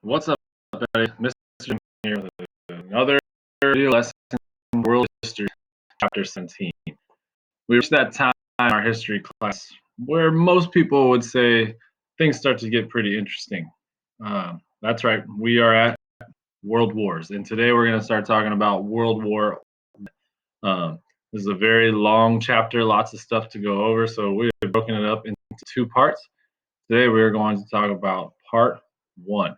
What's up, everybody? Mr. here with another video lesson in world history, chapter 17. We reached that time in our history class where most people would say things start to get pretty interesting. That's right, we are at World Wars, and today we're going to start talking about World War. This is a very long chapter, lots of stuff to go over, so we've broken it up into two parts. Today we're going to talk about part 1.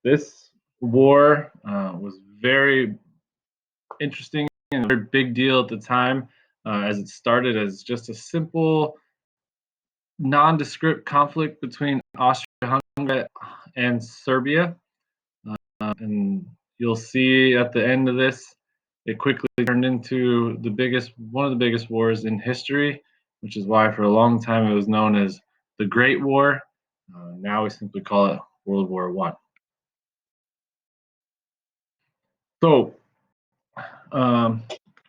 This war was very interesting and a very big deal at the time, as it started as just a simple, nondescript conflict between Austria-Hungary and Serbia. And you'll see at the end of this, it quickly turned into one of the biggest wars in history, which is why for a long time it was known as the Great War. Now we simply call it World War I. So,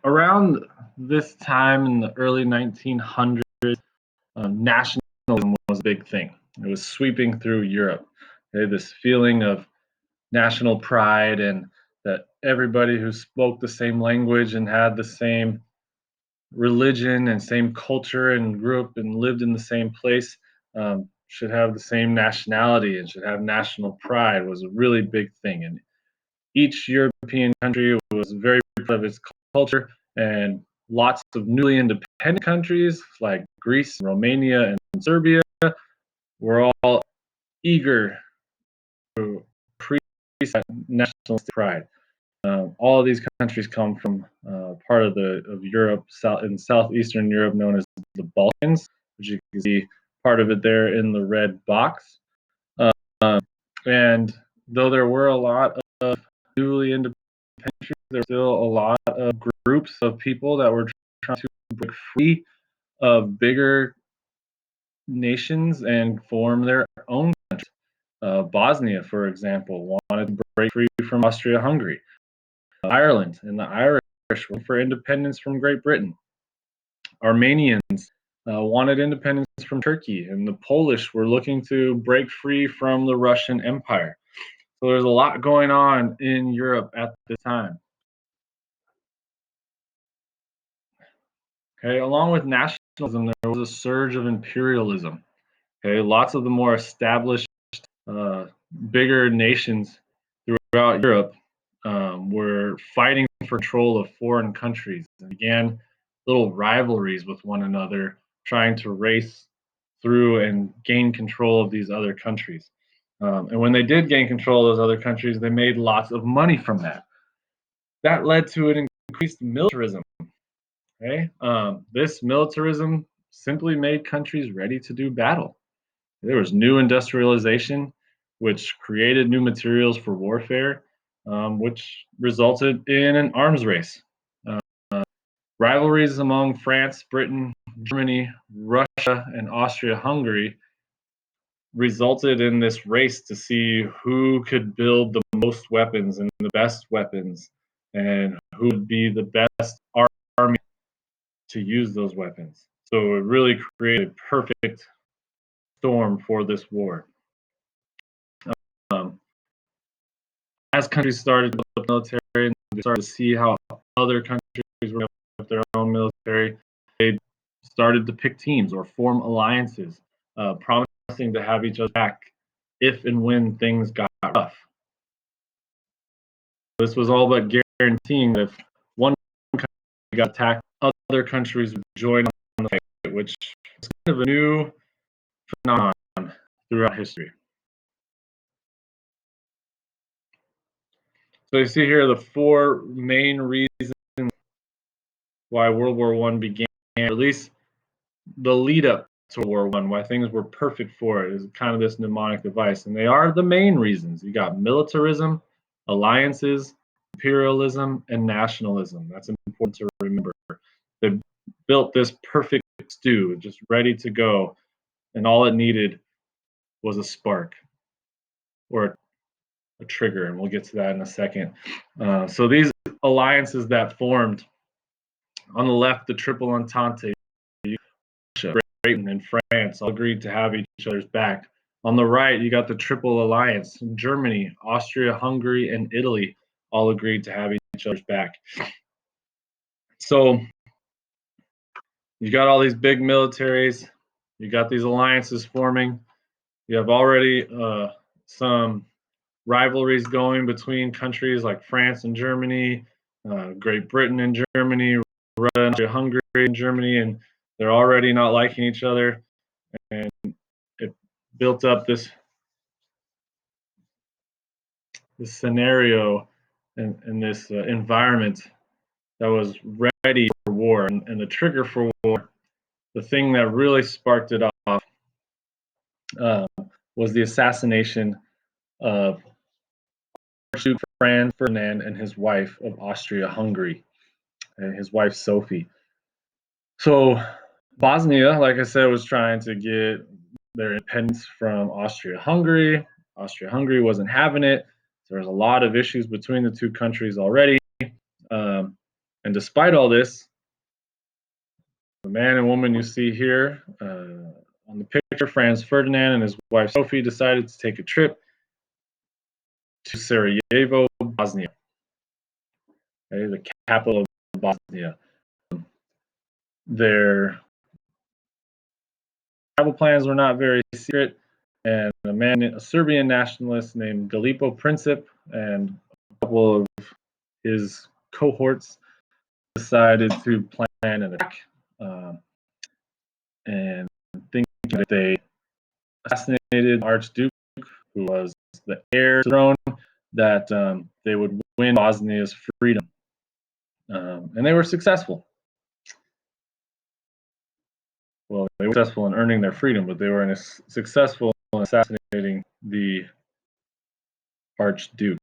around this time in the early 1900s, nationalism was a big thing. It was sweeping through Europe. Okay, this feeling of national pride and that everybody who spoke the same language and had the same religion and same culture and grew up and lived in the same place should have the same nationality and should have national pride was a really big thing. And each European country was very proud of its culture, and lots of newly independent countries like Greece, Romania, and Serbia were all eager to increase that nationalistic pride. All of these countries come from part of Europe, in southeastern Europe, known as the Balkans, which you can see part of it there in the red box. And though there were a lot of newly independent countries, there were still a lot of groups of people that were trying to break free of bigger nations and form their own countries. Bosnia, for example, wanted to break free from Austria-Hungary. Ireland and the Irish were for independence from Great Britain. Armenians wanted independence from Turkey, and the Polish were looking to break free from the Russian Empire. So there's a lot going on in Europe at the time. Okay, along with nationalism, there was a surge of imperialism. Okay, lots of the more established, bigger nations throughout Europe were fighting for control of foreign countries and began little rivalries with one another, trying to race through and gain control of these other countries. And when they did gain control of those other countries, they made lots of money from that. That led to an increased militarism. Okay, this militarism simply made countries ready to do battle. There was new industrialization, which created new materials for warfare, which resulted in an arms race. Rivalries among France, Britain, Germany, Russia, and Austria-Hungary resulted in this race to see who could build the most weapons and the best weapons, and who would be the best army to use those weapons. So it really created a perfect storm for this war. As countries started to build the military and they started to see how other countries were with their own military, they started to pick teams or form alliances, promising to have each other back if and when things got rough. This was all but guaranteeing that if one country got attacked, other countries would join on the fight, which is kind of a new phenomenon throughout history. So you see here the four main reasons why World War I began, or at least the lead up to World War I, why things were perfect for it, is kind of this mnemonic device. And they are the main reasons. You got militarism, alliances, imperialism, and nationalism. That's important to remember. They built this perfect stew, just ready to go, and all it needed was a spark or a trigger, and we'll get to that in a second. So these alliances that formed, on the left, the Triple Entente, Russia, Britain, and France all agreed to have each other's back On the right, you got the Triple Alliance. Germany, Austria, Hungary, and Italy all agreed to have each other's back. So you got all these big militaries, you got these alliances forming. You have already some rivalries going between countries like France and Germany, Great Britain and Germany, Russia, Hungary and Germany, and they're already not liking each other. And it built up this scenario and this environment that was ready for war. And the trigger for war, the thing that really sparked it off, uh, was the assassination of Archduke Franz Ferdinand and his wife of Austria-Hungary, and his wife Sophie. So Bosnia, like I said, was trying to get their independence from Austria-Hungary. Austria-Hungary wasn't having it. There was a lot of issues between the two countries already. Um, and despite all this, the man and woman you see here on the picture, Franz Ferdinand and his wife Sophie, decided to take a trip to Sarajevo, Bosnia, okay, the capital of Bosnia. Their travel plans were not very secret, and a Serbian nationalist named Galipo Princip and a couple of his cohorts decided to plan an attack, and thinking that they assassinated Archduke, who was the heir to the throne, that they would win Bosnia's freedom. And they were successful. Well, they were successful in earning their freedom, but they were successful in assassinating the Archduke.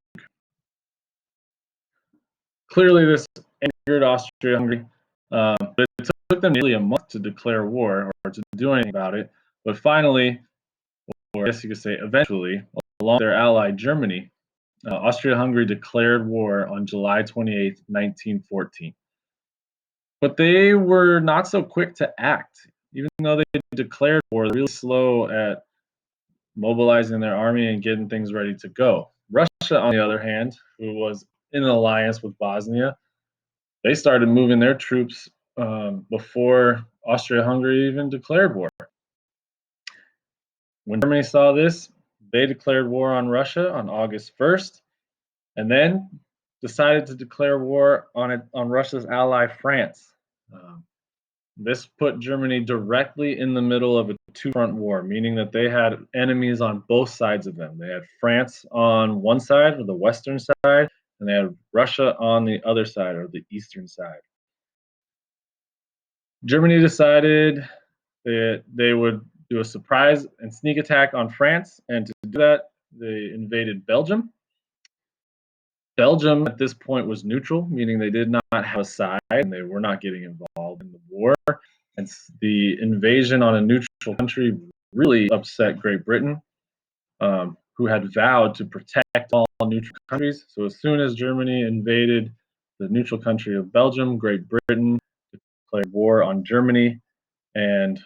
Clearly, this angered Austria-Hungary, but it took them nearly a month to declare war or to do anything about it. But finally, or I guess you could say eventually, along with their ally Germany, Austria-Hungary declared war on July 28th, 1914. But they were not so quick to act. Even though they declared war, they're really slow at mobilizing their army and getting things ready to go. Russia, on the other hand, who was in an alliance with Bosnia, they started moving their troops before Austria-Hungary even declared war. When Germany saw this, they declared war on Russia on August 1st, and then decided to declare war on Russia's ally France. Um, this put Germany directly in the middle of a two-front war, meaning that they had enemies on both sides of them. They had France on one side, or the western side, and they had Russia on the other side, or the eastern side. Germany decided that they would do a surprise and sneak attack on France, and to do that, they invaded Belgium. Belgium at this point was neutral, meaning they did not have a side and they were not getting involved in the war. And the invasion on a neutral country really upset Great Britain, who had vowed to protect all neutral countries. So as soon as Germany invaded the neutral country of Belgium, Great Britain declared war on Germany, and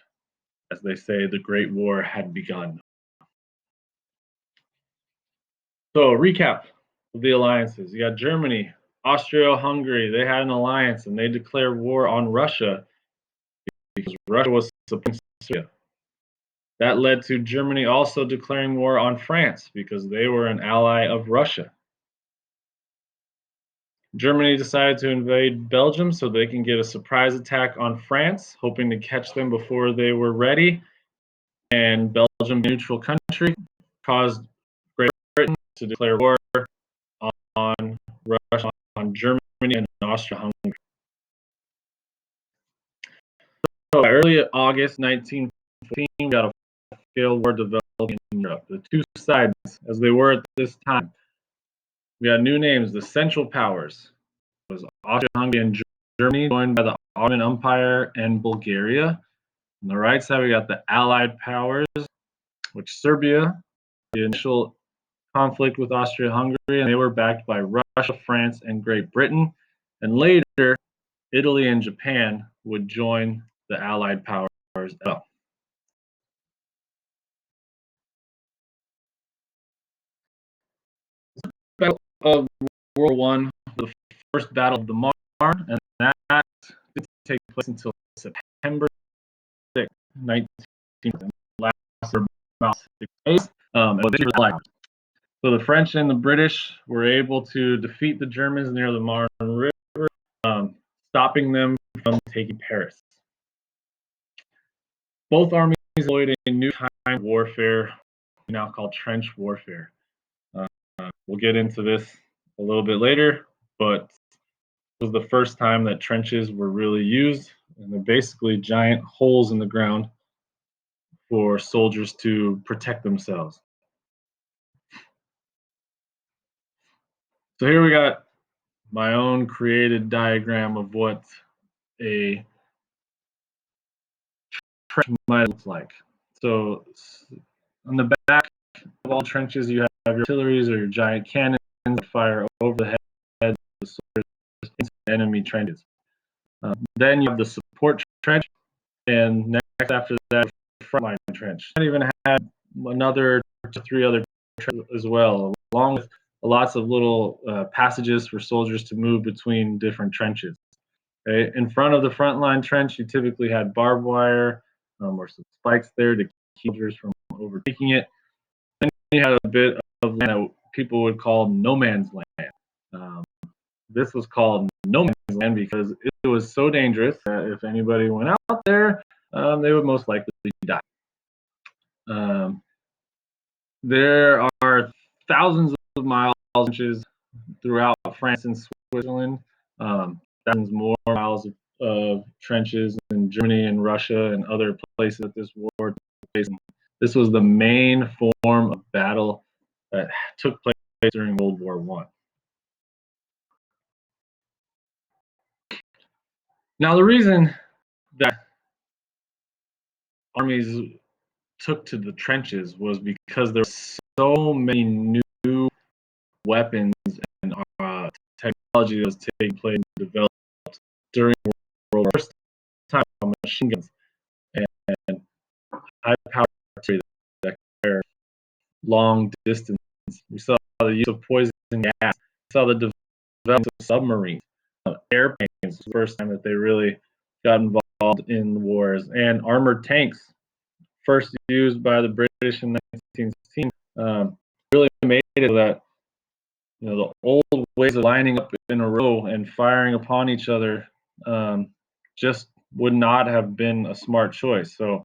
as they say, the Great War had begun. So, recap of the alliances. You got Germany, Austria-Hungary. They had an alliance and they declared war on Russia because Russia was supporting Syria. That led to Germany also declaring war on France because they were an ally of Russia. Germany decided to invade Belgium so they can get a surprise attack on France, hoping to catch them before they were ready. And Belgium, a neutral country, caused Great Britain to declare war on Russia, on Germany, and Austria-Hungary. So by early August 1914, we got a scale war developing in Europe. The two sides, as they were at this time, we got new names. The Central Powers was Austria-Hungary and Germany, joined by the Ottoman Empire and Bulgaria. On the right side, we got the Allied Powers, which Serbia, the initial conflict with Austria-Hungary, and they were backed by Russia, France, and Great Britain. And later, Italy and Japan would join the Allied powers as well. of World War I, the first Battle of the Marne, and that didn't take place until September 6, 19, and lasted about 6 days. So the French and the British were able to defeat the Germans near the Marne River, stopping them from taking Paris. Both armies employed a new kind of warfare, now called trench warfare. We'll get into this a little bit later, but it was the first time that trenches were really used, and they're basically giant holes in the ground for soldiers to protect themselves. So here we got my own created diagram of what a trench might look like. So on the back of all trenches, you have your artilleries or your giant cannons that fire over the heads of the soldiers into enemy trenches. Then you have the support trench, and next after that, frontline trench. I even had another 3 other trenches as well, along with lots of little passages for soldiers to move between different trenches. Okay? In front of the frontline trench, you typically had barbed wire or some spikes there to keep soldiers from overtaking it. Then you had a bit of land that people would call no man's land. This was called no man's land because it was so dangerous that if anybody went out there, they would most likely die. There are thousands of miles inches throughout France and Switzerland, thousands more miles of trenches in Germany and Russia and other places that this war took place. This was the main form of battle that took place during World War I. Now, the reason that armies took to the trenches was because there were so many new weapons and technology that was taking place and developed during World War I. First time machine guns and high-powered artillery that fire long distance. We saw the use of poison gas. We saw the development of submarines, airplanes. Was the first time that they really got involved in wars, and armored tanks, first used by the British in 1916, really made it so that the old ways of lining up in a row and firing upon each other just would not have been a smart choice. So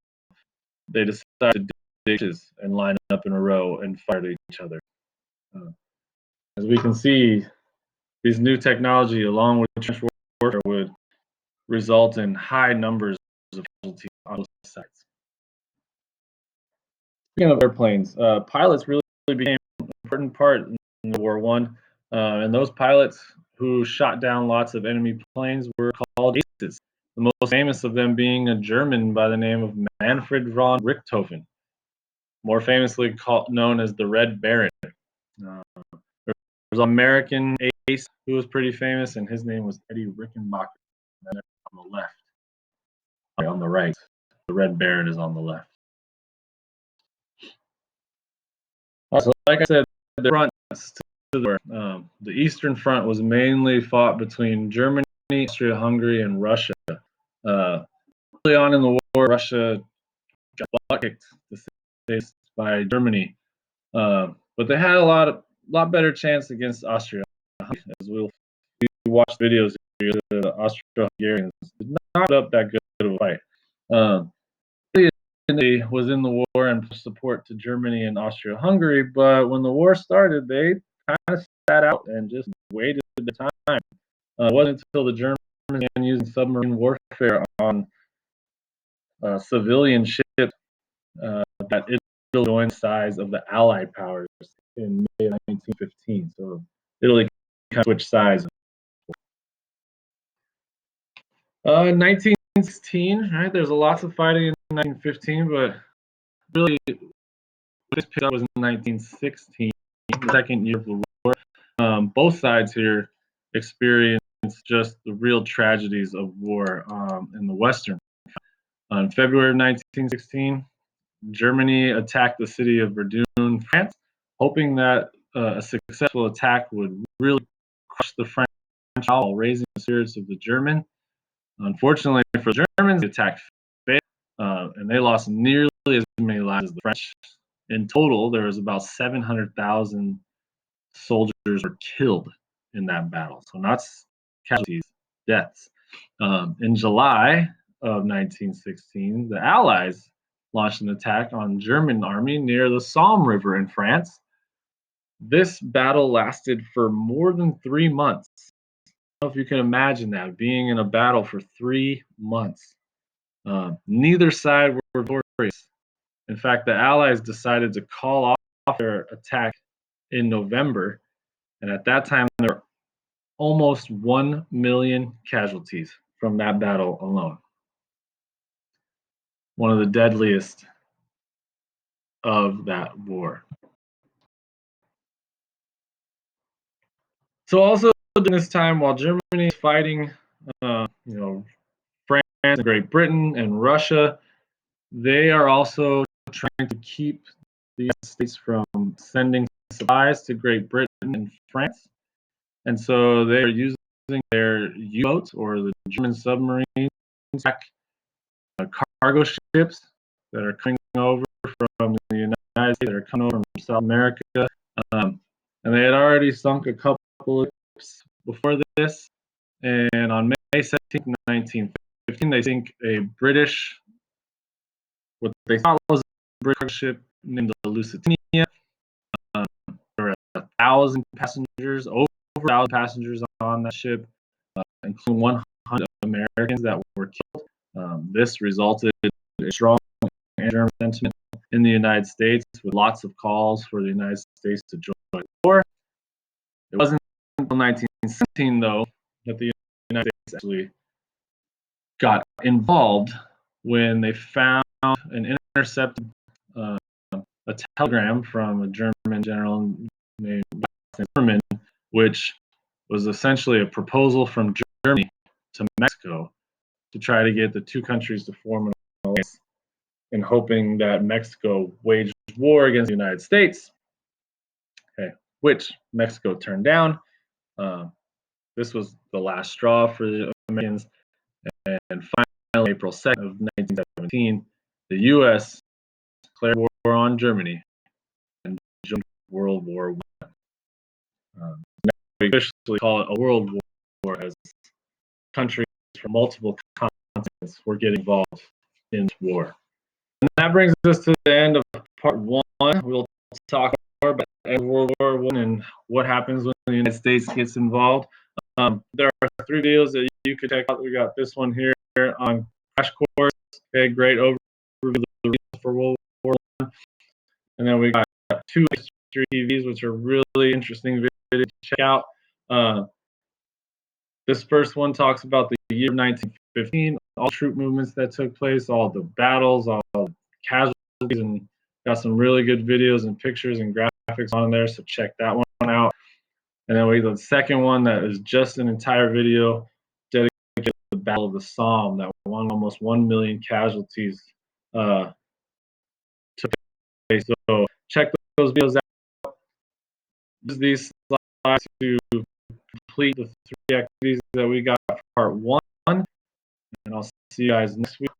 they decided to do ditches and line up in a row and fire at each other. As we can see, these new technology, along with trench warfare, would result in high numbers of casualties on both sides. Speaking of airplanes, pilots really became an important part in World War I, and those pilots who shot down lots of enemy planes were called aces. The most famous of them being a German by the name of Manfred von Richthofen, more famously known as the Red Baron. There's an American ace who was pretty famous, and his name was Eddie Rickenbacker. On the left, on the right, the Red Baron is on the left. So, like I said, the fronts to the Eastern Front was mainly fought between Germany, Austria-Hungary, and Russia. Early on in the war, Russia got butt kicked by Germany, but they had a lot better chance against Austria. As we watch videos here, the Austro-Hungarians did not put up that good of a fight. Was in the war and support to Germany and Austria-Hungary, but when the war started, they kind of sat out and just waited their time. It wasn't until the Germans began using submarine warfare on civilian ships that Italy joined the sides of the Allied powers in May 1915. So Italy kind of switched sides. In 1916, right? There's lots of fighting in 1915, but really this picked up was in 1916, the second year of the war. Both sides here experienced just the real tragedies of war in the Western. On February of 1916, Germany attacked the city of Verdun, France, hoping that a successful attack would really crush the French while raising the spirits of the German. Unfortunately for the Germans, the attack failed, and they lost nearly as many lives as the French. In total, there was about 700,000 soldiers were killed in that battle. So not casualties, deaths. In July of 1916, the Allies launched an attack on German army near the Somme River in France. This battle lasted for more than 3 months. I don't know if you can imagine that, being in a battle for 3 months. Neither side were victorious. In fact, the Allies decided to call off their attack in November, and at that time there were almost 1 million casualties from that battle alone. One of the deadliest of that war. So also during this time, while Germany is fighting, France and Great Britain and Russia, they are also trying to keep the United States from sending supplies to Great Britain and France. And so they're using their U-boats or the German submarines attack cargo ships that are coming over from the United States, that are coming over from South America. And they had already sunk a couple of ships before this. And on May 17th, 1915, they sink a British, what they thought was a British ship named the Lusitania. There were 1,000 passengers, over 1,000 passengers on that ship, including 100 Americans that were killed. This resulted in a strong anti-German sentiment in the United States, with lots of calls for the United States to join the war. It wasn't until 1917, though, that the United States actually got involved when they found an intercepted a telegram from a German general named Zimmermann, which was essentially a proposal from Germany to Mexico to try to get the two countries to form an alliance, and hoping that Mexico waged war against the United States, which Mexico turned down. This was the last straw for the Americans, and finally, April 2nd of 1917, the U.S. declared war on Germany and joined World War I. We officially call it a world war, as countries from multiple continents were getting involved in this war. And that brings us to the end of part one. We'll talk more about World War I and what happens when the United States gets involved. There are 3 videos that you could check out. We got this one here on Crash Course, a great overview of the reasons for World War I. And then we got 2 history TVs, which are really interesting videos to check out. This first one talks about the year 1915, all troop movements that took place, all the battles, all the casualties, and got some really good videos and pictures and graphics on there, so check that one out. And then we got the second one that is just an entire video dedicated to the Battle of the Somme, that won almost 1 million casualties took place. So check those videos out. Use these slides to complete the 3 activities that we got for part 1, and I'll see you guys next week.